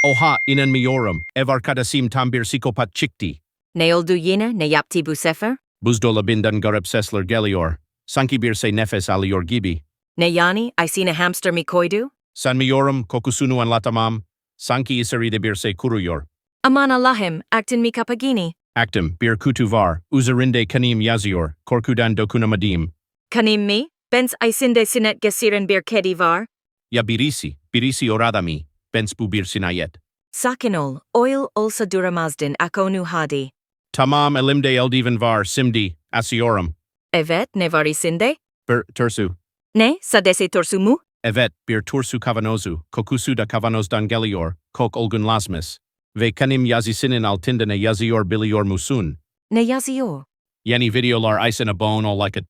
Oha inanmıyorum. Ev arkadaşım tam bir psikopat çıktı. Ne oldu yine? Ne yaptı bu sefer? Buzdolabindan garip sesler geliyor. Sanki bir şey nefes alıyor gibi. Ne yani? Ay sine hamster mi koydu? Sanmıyorum kokusunu anlatamam. Sanki içeride bir şey kuruyor. Aman Allah'ım, aktın mi kapagini? Aktım bir kutu var. Üzerinde kanim yazıyor. Korkudan dokunamadım. Kanim mi? Bens ay sinde sinet gesiren bir kedi var? Ya birisi orada mı? Bens bu bir sinayet. Sakin ol, oil olsa duramazdın akonu hadi. Tamam elimde eldiven var şimdi. Asıyorum. Evet, ne var isinde? Bir tursu. Ne, sadese torsu mu? Evet bir tursu kavanozu. Kokusu da kavanozdan geliyor. Kok olgunlaşmış. Ve kanim yazısının altında ne yazıyor biliyor musun? Ne yazıyor? Yeni videolar isana bone o like it.